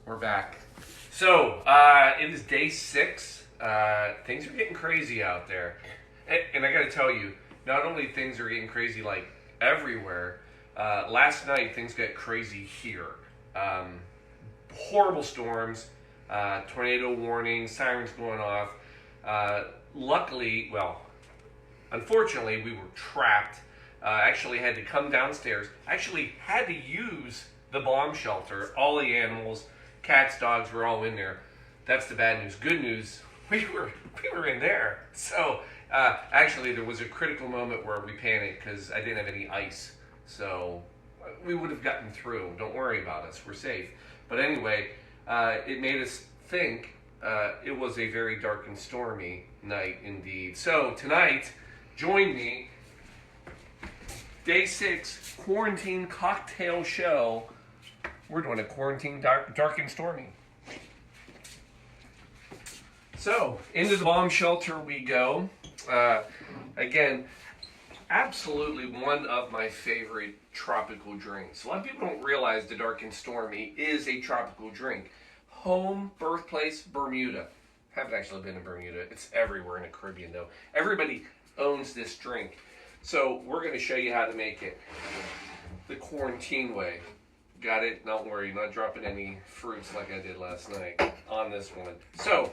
We're back. So, it is day 6. Things are getting crazy out there. And I gotta tell you, not only things are getting crazy like everywhere, last night things got crazy here. Horrible storms, tornado warnings, sirens going off. Unfortunately, we were trapped. Actually had to come downstairs. Actually had to use the bomb shelter. All the animals, cats, dogs were all in there. That's the bad news. Good news, we were in there. So actually there was a critical moment where we panicked because I didn't have any ice. So we would have gotten through. Don't worry about us. We're safe. But anyway, it made us think it was a very dark and stormy night indeed. So tonight, join me. Day 6 quarantine cocktail show. We're doing a quarantine dark and stormy. So, into the bomb shelter we go. Again, absolutely one of my favorite tropical drinks. A lot of people don't realize the dark and stormy is a tropical drink. Home, birthplace, Bermuda. Haven't actually been in Bermuda. It's everywhere in the Caribbean though. Everybody owns this drink. So we're going to show you how to make it the quarantine way. Got it? Don't worry, not dropping any fruits like I did last night on this one. So,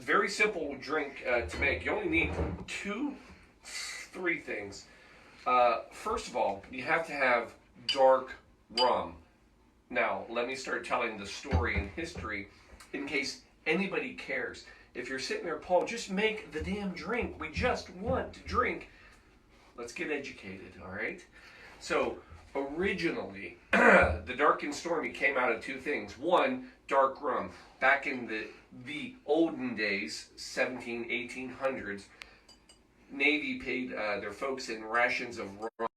very simple drink to make. You only need 3 things. First of all, you have to have dark rum. Now, let me start telling the story and history in case anybody cares. If you're sitting there, Paul, just make the damn drink. We just want to drink. Let's get educated, all right? So, originally, the dark and stormy came out of 2 things. One, dark rum. Back in the olden days, 1800s, Navy paid their folks in rations of rum.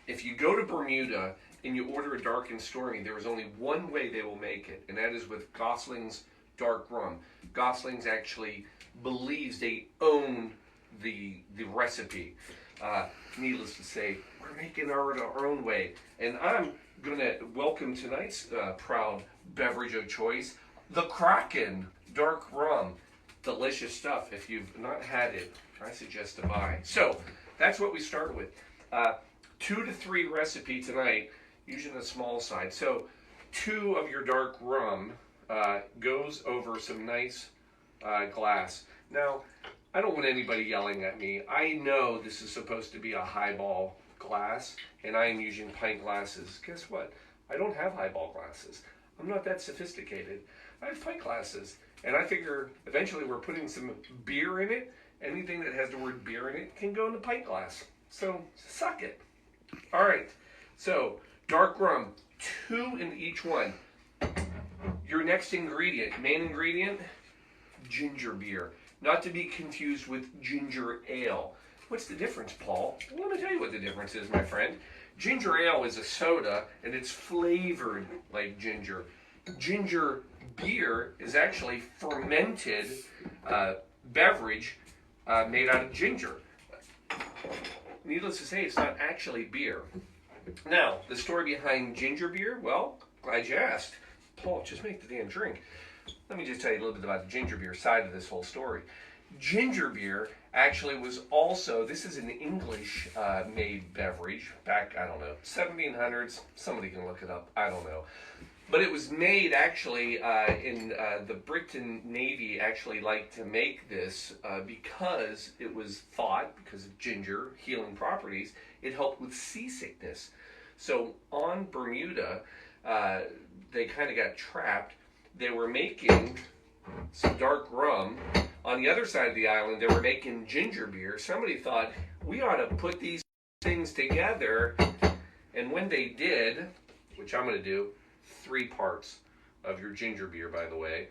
If you go to Bermuda and you order a dark and stormy, there is only one way they will make it, and that is with Gosling's dark rum. Gosling's actually believes they own the recipe. Needless to say, we're making our own way. And I'm going to welcome tonight's proud beverage of choice, the Kraken Dark Rum. Delicious stuff. If you've not had it, I suggest to buy. So, that's what we start with. 2 to 3 recipe tonight, using the small side. So, 2 of your dark rum goes over some nice glass. Now, I don't want anybody yelling at me. I know this is supposed to be a highball glass, and I am using pint glasses. Guess what? I don't have highball glasses. I'm not that sophisticated. I have pint glasses, and I figure eventually we're putting some beer in it. Anything that has the word beer in it can go in the pint glass. So, suck it. All right. So, dark rum, 2 in each one. Your next ingredient, main ingredient, ginger beer. Not to be confused with ginger ale. What's the difference, Paul? Well, let me tell you what the difference is, my friend. Ginger ale is a soda, and it's flavored like ginger. Ginger beer is actually fermented beverage made out of ginger. Needless to say, it's not actually beer. Now, the story behind ginger beer, well, glad you asked. Paul, just make the damn drink. Let me just tell you a little bit about the ginger beer side of this whole story. Ginger beer actually was also, this is an English made beverage back, I don't know, 1700s. Somebody can look it up. I don't know. But it was made actually in the Britain Navy actually liked to make this because it was thought, because of ginger, healing properties, it helped with seasickness. So on Bermuda, they kind of got trapped. They were making some dark rum. On the other side of the island, they were making ginger beer. Somebody thought, we ought to put these things together. And when they did, which I'm going to do, 3 parts of your ginger beer, by the way.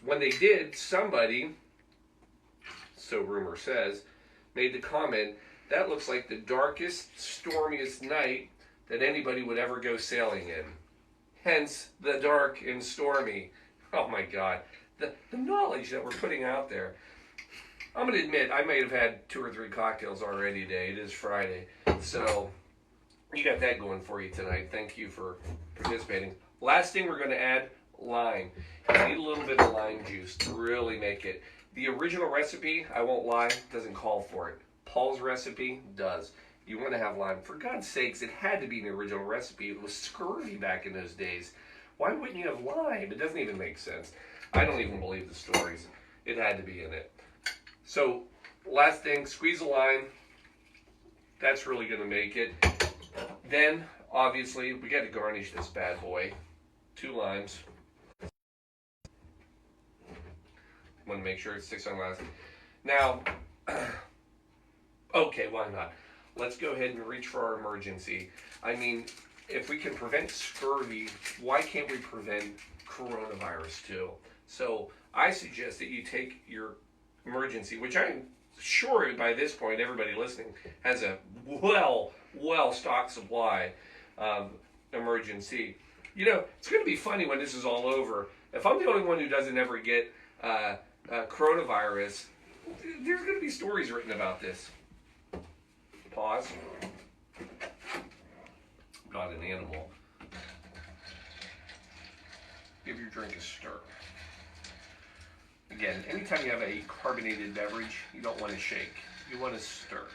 When they did, somebody, so rumor says, made the comment, that looks like the darkest, stormiest night that anybody would ever go sailing in. Hence, the dark and stormy. Oh my God. The knowledge that we're putting out there. I'm going to admit, I might have had 2 or 3 cocktails already today. It is Friday. So, you got that going for you tonight. Thank you for participating. Last thing we're going to add, lime. You need a little bit of lime juice to really make it. The original recipe, I won't lie, doesn't call for it. Paul's recipe does. You want to have lime. For God's sakes, it had to be in the original recipe. It was scurvy back in those days. Why wouldn't you have lime? It doesn't even make sense. I don't even believe the stories. It had to be in it. So, last thing, squeeze a lime. That's really going to make it. Then, obviously, we got to garnish this bad boy. 2 limes. Want to make sure it sticks on last. Now, okay, why not? Let's go ahead and reach for our emergency. I mean, if we can prevent scurvy, why can't we prevent coronavirus too? So I suggest that you take your emergency, which I'm sure by this point everybody listening has a well-stocked supply of emergency. You know, it's going to be funny when this is all over. If I'm the only one who doesn't ever get coronavirus, there's going to be stories written about this. Pause. Not an animal. Give your drink a stir. Again, anytime you have a carbonated beverage, you don't want to shake. You want to stir.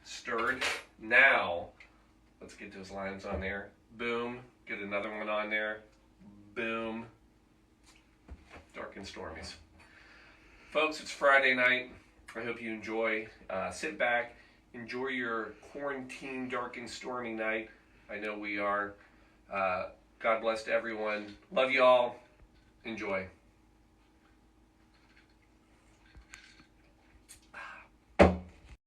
Stirred. Now, let's get those limes on there. Boom. Get another one on there. Boom. Dark and Stormies. Folks, it's Friday night. I hope you enjoy. Sit back. Enjoy your quarantine, dark and stormy night. I know we are. God bless to everyone. Love you all. Enjoy.